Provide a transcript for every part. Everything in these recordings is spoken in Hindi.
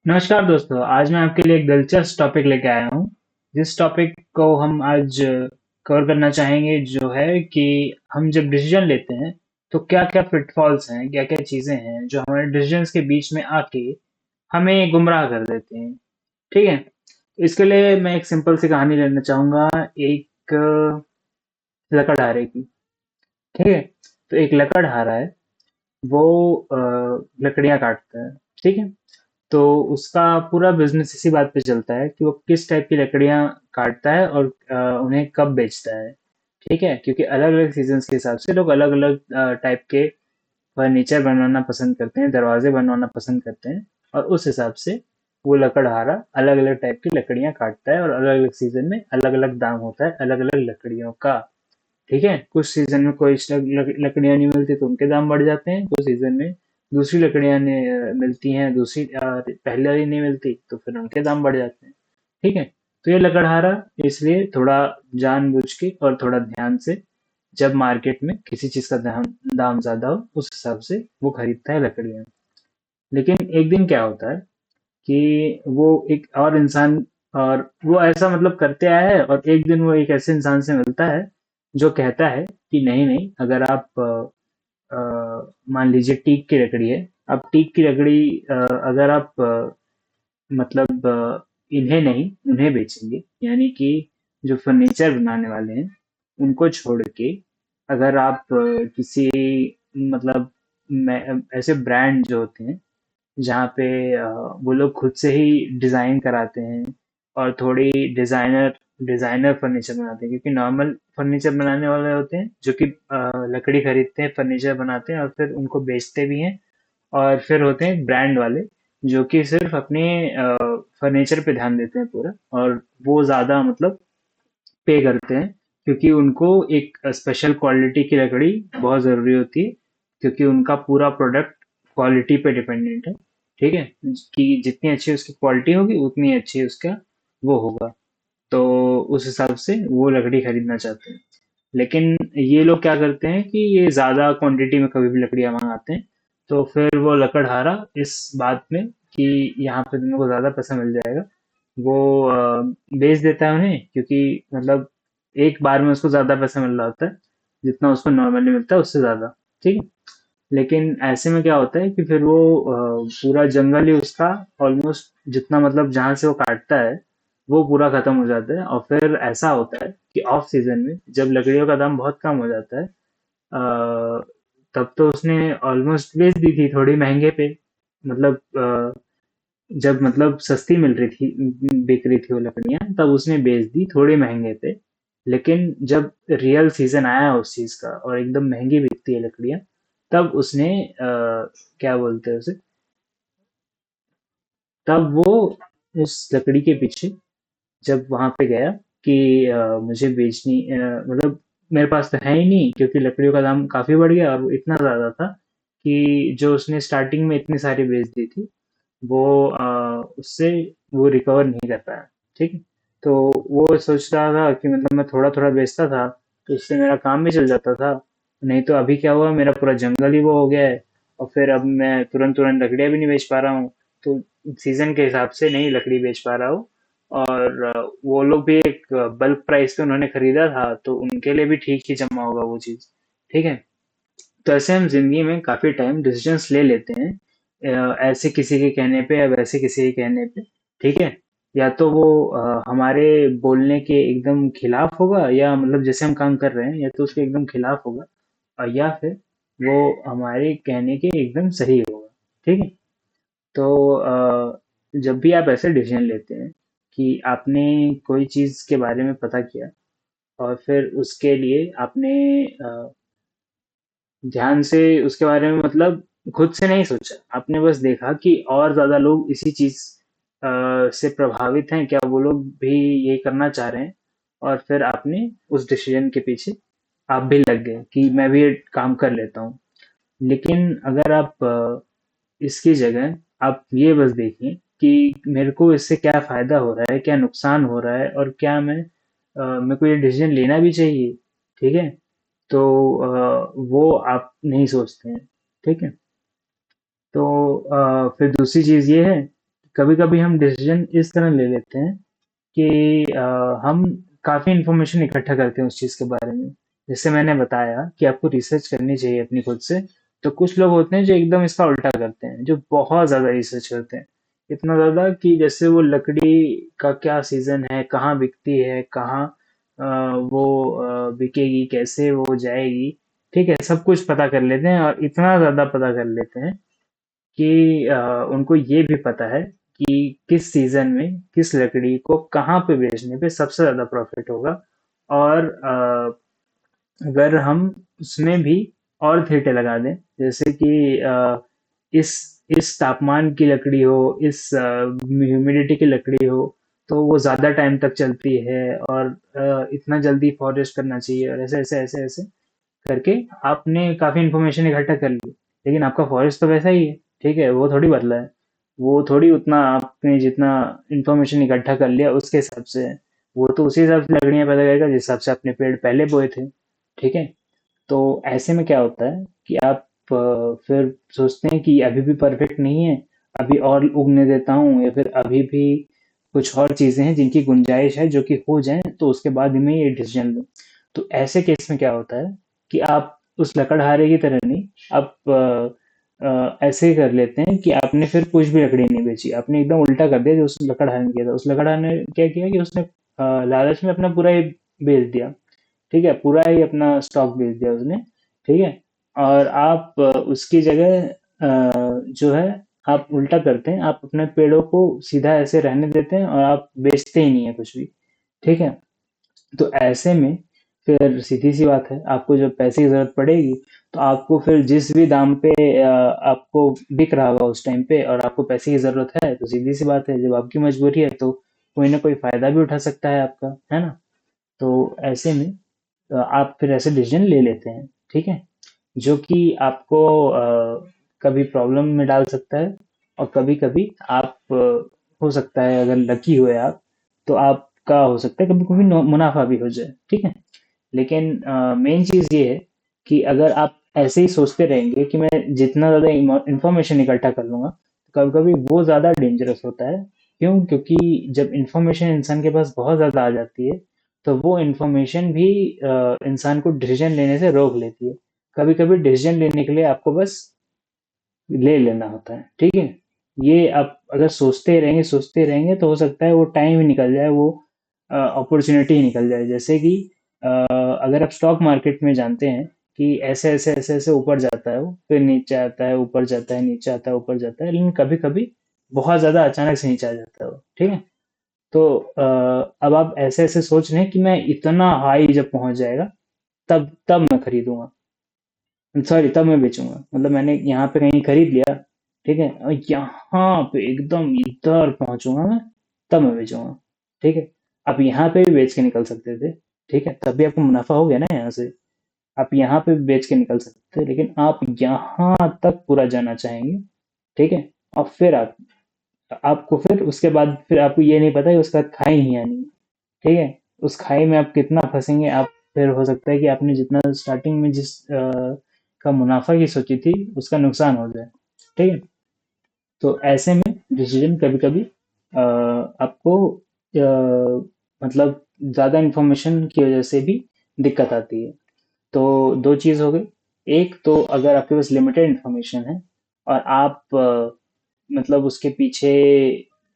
नमस्कार दोस्तों, आज मैं आपके लिए एक दिलचस्प टॉपिक लेके आया हूँ। जिस टॉपिक को हम आज कवर करना चाहेंगे जो है कि हम जब डिसीजन लेते हैं तो क्या-क्या पिटफॉल्स हैं, क्या-क्या चीज़ें हैं जो हमारे डिसीजंस के बीच में आके हमें गुमराह कर देते हैं। ठीक है? इसके लिए मैं एक सिंपल सी कहानी लेना चाहूँगा, एक लकड़हारे की। ठीक है? तो एक लकड़हारा है, वो लकड़ियाँ काटता है। ठीक है? तो उसका पूरा बिजनेस इसी बात पे चलता है कि वो किस टाइप की लकड़ियां काटता है और उन्हें कब बेचता है। ठीक है, क्योंकि अलग अलग सीजन्स के हिसाब से लोग अलग अलग टाइप के फर्नीचर बनवाना पसंद करते हैं, दरवाजे बनवाना पसंद करते हैं, और उस हिसाब से वो लकड़हारा अलग अलग टाइप की लकड़ियां काटता है और अलग अलग सीजन में अलग अलग दाम होता है अलग अलग लकड़ियों का। ठीक है, कुछ सीजन में कोई लकड़ियां नहीं मिलती तो उनके दाम बढ़ जाते हैं, कुछ सीजन में दूसरी लकड़ियां मिलती हैं, दूसरी पहले वाली नहीं मिलती तो फिर उनके दाम बढ़ जाते हैं। ठीक है, तो ये लकड़हारा इसलिए थोड़ा जानबूझ के और थोड़ा ध्यान से, जब मार्केट में किसी चीज का दाम दाम ज्यादा हो उस हिसाब से वो खरीदता है लकड़ियां। लेकिन एक दिन क्या होता है कि वो एक और इंसान, और वो ऐसा मतलब करते आया है, और एक दिन वो एक ऐसे इंसान से मिलता है जो कहता है कि नहीं नहीं, अगर आप मान लीजिए टीक की लकड़ी है, अब टीक की लकड़ी अगर आप मतलब इन्हें नहीं उन्हें बेचेंगे, यानी कि जो फर्नीचर बनाने वाले हैं उनको छोड़ के अगर आप किसी मतलब ऐसे ब्रांड जो होते हैं जहाँ पे वो लोग खुद से ही डिजाइन कराते हैं और थोड़ी डिजाइनर डिजाइनर फर्नीचर बनाते हैं, क्योंकि नॉर्मल फर्नीचर बनाने वाले होते हैं जो कि लकड़ी खरीदते हैं, फर्नीचर बनाते हैं और फिर उनको बेचते भी हैं। और फिर होते हैं ब्रांड वाले जो कि सिर्फ अपने फर्नीचर पे ध्यान देते हैं पूरा, और वो ज्यादा मतलब पे करते हैं, क्योंकि उनको एक स्पेशल क्वालिटी की लकड़ी बहुत ज़रूरी होती है, क्योंकि उनका पूरा प्रोडक्ट क्वालिटी पे डिपेंडेंट है। ठीक है, कि जितनी अच्छी उसकी क्वालिटी होगी उतनी अच्छी उसका वो होगा। तो उस हिसाब से वो लकड़ी खरीदना चाहते हैं। लेकिन ये लोग क्या करते हैं कि ये ज़्यादा क्वांटिटी में कभी भी लकड़ियाँ मंगाते हैं, तो फिर वो लकड़हारा इस बात में कि यहाँ पे तुमको ज़्यादा पैसा मिल जाएगा, वो बेच देता है उन्हें, क्योंकि मतलब एक बार में उसको ज्यादा पैसा मिल रहा होता है जितना उसको नॉर्मली मिलता है उससे ज्यादा। ठीक है, लेकिन ऐसे में क्या होता है कि फिर वो पूरा जंगल ही उसका ऑलमोस्ट जितना मतलब जहां से वो काटता है वो पूरा खत्म हो जाता है, और फिर ऐसा होता है कि ऑफ सीजन में जब लकड़ियों का दाम बहुत कम हो जाता है, तब तो उसने ऑलमोस्ट बेच दी थी थोड़ी महंगे पे, मतलब जब मतलब सस्ती मिल रही थी, बिक रही थी वो लकड़ियां, तब उसने बेच दी थोड़े महंगे पे। लेकिन जब रियल सीजन आया उस चीज का और एकदम महंगी बिकती है लकड़ियां, तब उसने क्या बोलते हैं उसे, तब वो उस लकड़ी के पीछे जब वहां पे गया कि मुझे बेचनी मतलब मेरे पास तो है ही नहीं, क्योंकि लकड़ियों का दाम काफी बढ़ गया और वो इतना ज्यादा था कि जो उसने स्टार्टिंग में इतनी सारी बेच दी थी वो उससे वो रिकवर नहीं कर पाया। ठीक है, तो वो सोच रहा था कि मतलब मैं थोड़ा थोड़ा बेचता था तो उससे मेरा काम भी चल जाता था, नहीं तो अभी क्या हुआ, मेरा पूरा जंगल ही वो हो गया है, और फिर अब मैं तुरंत तुरंत लकड़ियाँ भी नहीं बेच पा रहा हूँ, तो सीजन के हिसाब से नहीं लकड़ी बेच पा रहा हूँ। और वो लोग भी एक बल्क प्राइस पे उन्होंने खरीदा था तो उनके लिए भी ठीक ही जमा होगा वो चीज़। ठीक है, तो ऐसे हम जिंदगी में काफी टाइम डिसीजंस ले लेते हैं, ऐसे किसी के कहने पे या वैसे किसी के कहने पे। ठीक है, या तो वो हमारे बोलने के एकदम खिलाफ होगा, या मतलब जैसे हम काम कर रहे हैं या तो उसके एकदम खिलाफ होगा, और या फिर वो हमारे कहने के एकदम सही होगा। ठीक है, तो जब भी आप ऐसे डिसीजन लेते हैं कि आपने कोई चीज के बारे में पता किया और फिर उसके लिए आपने ध्यान से उसके बारे में मतलब खुद से नहीं सोचा, आपने बस देखा कि और ज्यादा लोग इसी चीज से प्रभावित हैं क्या, वो लोग भी ये करना चाह रहे हैं, और फिर आपने उस डिसीजन के पीछे आप भी लग गए कि मैं भी ये काम कर लेता हूँ। लेकिन अगर आप इसकी जगह आप ये बस देखिए कि मेरे को इससे क्या फायदा हो रहा है, क्या नुकसान हो रहा है, और क्या मेरे को ये डिसीजन लेना भी चाहिए। ठीक है, तो वो आप नहीं सोचते हैं। ठीक है, तो फिर दूसरी चीज ये है कभी कभी हम डिसीजन इस तरह ले लेते हैं कि हम काफ़ी इन्फॉर्मेशन इकट्ठा करते हैं उस चीज़ के बारे में। जैसे मैंने बताया कि आपको रिसर्च करनी चाहिए अपनी खुद से, तो कुछ लोग होते हैं जो एकदम इसका उल्टा करते हैं, जो बहुत ज़्यादा रिसर्च करते हैं। इतना ज़्यादा कि जैसे वो लकड़ी का क्या सीज़न है, कहाँ बिकती है, कहाँ वो बिकेगी, कैसे वो जाएगी, ठीक है, सब कुछ पता कर लेते हैं और इतना ज़्यादा पता कर लेते हैं कि उनको ये भी पता है कि किस सीजन में किस लकड़ी को कहाँ पे बेचने पे सबसे ज्यादा प्रॉफिट होगा। और अगर हम उसमें भी और ठेठे लगा दें, जैसे कि इस इस तापमान की लकड़ी हो, इस ह्यूमिडिटी की लकड़ी हो, तो वो ज्यादा टाइम तक चलती है और इतना जल्दी फॉरेस्ट करना चाहिए और ऐसे ऐसे ऐसे ऐसे करके आपने काफी इन्फॉर्मेशन इकट्ठा कर ली। लेकिन आपका फॉरेस्ट तो वैसा ही है, ठीक है, वो थोड़ी बदला है। वो थोड़ी उतना आपने जितना इन्फॉर्मेशन इकट्ठा कर लिया उसके हिसाब से है। वो तो उसी हिसाब से लकड़ियां पैदा करेगा जिस हिसाब से आपने पेड़ पहले बोए थे, ठीक है। तो ऐसे में क्या होता है कि आप फिर सोचते हैं कि अभी भी परफेक्ट नहीं है, अभी और उगने देता हूँ, या फिर अभी भी कुछ और चीजें हैं जिनकी गुंजाइश है जो कि हो जाए तो उसके बाद ही मैं ये डिसीजन लूँ। तो ऐसे केस में क्या होता है कि आप उस लकड़हारे की तरह नहीं, आप ऐसे ही कर लेते हैं कि आपने फिर कुछ भी लकड़ी नहीं बेची, आपने एकदम उल्टा कर दिया जो उस लकड़हारे ने किया था। उस लकड़हारे ने क्या किया कि उसने लालच में अपना पूरा ही बेच दिया, ठीक है, पूरा ही अपना स्टॉक बेच दिया उसने, ठीक है। और आप उसकी जगह जो है आप उल्टा करते हैं, आप अपने पेड़ों को सीधा ऐसे रहने देते हैं और आप बेचते ही नहीं है कुछ भी, ठीक है। तो ऐसे में फिर सीधी सी बात है, आपको जब पैसे की जरूरत पड़ेगी तो आपको फिर जिस भी दाम पे आपको बिक रहा होगा उस टाइम पे और आपको पैसे की जरूरत है, तो सीधी सी बात है, जब आपकी मजबूरी है तो कोई ना कोई फायदा भी उठा सकता है आपका, है ना। तो ऐसे में आप फिर ऐसे डिसीजन ले लेते हैं, ठीक है, जो कि आपको कभी प्रॉब्लम में डाल सकता है और कभी कभी आप हो सकता है अगर लकी हुए आप, तो आपका हो सकता है कभी कभी मुनाफा भी हो जाए, ठीक है। लेकिन मेन चीज ये है कि अगर आप ऐसे ही सोचते रहेंगे कि मैं जितना ज्यादा इंफॉर्मेशन इकट्ठा कर लूंगा, तो कभी कभी वो ज्यादा डेंजरस होता है। क्यों? क्योंकि जब इंफॉर्मेशन इंसान के पास बहुत ज्यादा आ जाती है, तो वो इंफॉर्मेशन भी इंसान को डिसीजन लेने से रोक लेती है। कभी कभी डिसीजन लेने के लिए आपको बस ले लेना होता है, ठीक है। ये आप अगर सोचते रहेंगे तो हो सकता है वो टाइम ही निकल जाए, वो अपॉर्चुनिटी ही निकल जाए। जैसे कि अगर आप स्टॉक मार्केट में जानते हैं कि ऐसे ऐसे ऐसे ऐसे ऊपर जाता है, वो फिर नीचे आता है, ऊपर जाता है, नीचे आता है, ऊपर जाता है, लेकिन कभी कभी बहुत ज्यादा अचानक से नीचे आ जाता है वो, ठीक है। तो अब आप ऐसे ऐसे सोच रहे हैं कि मैं इतना हाई जब पहुंच जाएगा तब तब मैं खरीदूंगा, सॉरी तब मैं बेचूंगा, मतलब मैंने यहाँ पे कहीं खरीद लिया, ठीक है, और यहाँ पे एकदम इधर पहुंचूंगा मैं, तब मैं बेचूंगा, ठीक है। आप यहाँ पे भी बेच के निकल सकते थे, ठीक है, तब भी आपको मुनाफा हो गया ना यहाँ से। आप यहाँ पे भी बेच के निकल सकते थे, लेकिन आप यहाँ तक पूरा जाना चाहेंगे, ठीक है। और फिर आपको फिर उसके बाद फिर आपको ये नहीं पता कि उसका खाई नहीं आनी, ठीक है। उस खाई में आप कितना फंसेंगे, आप फिर हो सकता है कि आपने जितना स्टार्टिंग में जिस का मुनाफा की सोची थी उसका नुकसान हो जाए, ठीक है। तो ऐसे में डिसीजन कभी कभी आपको मतलब ज़्यादा इन्फॉर्मेशन की वजह से भी दिक्कत आती है। तो दो चीज़ हो गई, एक तो अगर आपके पास लिमिटेड इन्फॉर्मेशन है और आप मतलब उसके पीछे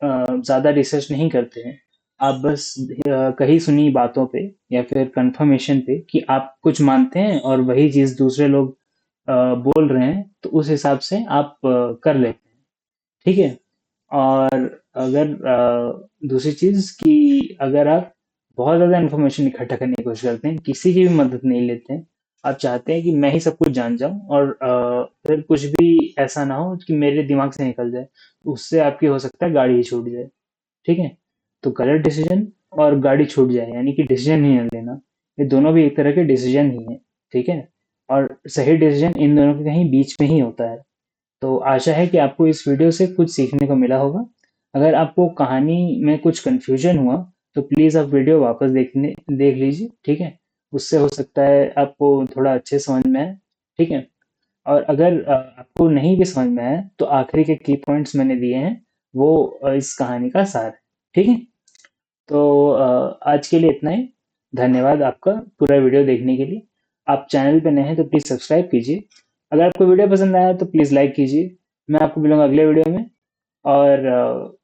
ज़्यादा रिसर्च नहीं करते हैं, आप बस कही सुनी बातों पे या फिर कंफर्मेशन पे कि आप कुछ मानते हैं और वही चीज़ दूसरे लोग बोल रहे हैं, तो उस हिसाब से आप कर लेते हैं, ठीक है। और अगर दूसरी चीज़ कि अगर आप बहुत ज़्यादा इन्फॉर्मेशन इकट्ठा करने की कोशिश करते हैं, किसी की भी मदद नहीं लेते हैं, आप चाहते हैं कि मैं ही सब कुछ जान जाऊं और फिर कुछ भी ऐसा ना हो कि मेरे दिमाग से निकल जाए, उससे आपकी हो सकता है गाड़ी ही छूट जाए, ठीक है। तो गलत डिसीजन और गाड़ी छूट जाए यानी कि डिसीजन ही नहीं लेना, ये दोनों भी एक तरह के डिसीजन ही है, ठीक है। और सही डिसीजन इन दोनों के कहीं बीच में ही होता है। तो आशा है कि आपको इस वीडियो से कुछ सीखने को मिला होगा। अगर आपको कहानी में कुछ कंफ्यूजन हुआ तो प्लीज़ आप वीडियो वापस देख लीजिए, ठीक है। उससे हो सकता है आपको थोड़ा अच्छे समझ में आए, ठीक है। और अगर आपको नहीं भी समझ में आए तो आखिरी के की पॉइंट्स मैंने दिए हैं, वो इस कहानी का सार है। ठीक है। तो आज के लिए इतना ही। धन्यवाद आपका पूरा वीडियो देखने के लिए। आप चैनल पे नए हैं तो प्लीज़ सब्सक्राइब कीजिए। अगर आपको वीडियो पसंद आया तो प्लीज़ लाइक कीजिए। मैं आपको मिलूंगा अगले वीडियो में। और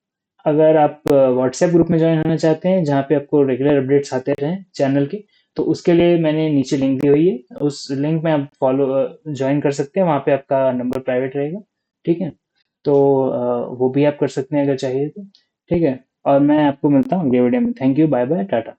अगर आप व्हाट्सएप ग्रुप में ज्वाइन होना चाहते हैं जहाँ पे आपको रेगुलर अपडेट्स आते रहें चैनल के, तो उसके लिए मैंने नीचे लिंक दी हुई है। उस लिंक में आप फॉलो ज्वाइन कर सकते हैं। वहाँ पे आपका नंबर प्राइवेट रहेगा। ठीक है। तो वो भी आप कर सकते हैं अगर चाहिए तो। ठीक है। और मैं आपको मिलता हूँ अगले वीडियो में। Thank you, bye bye, Tata.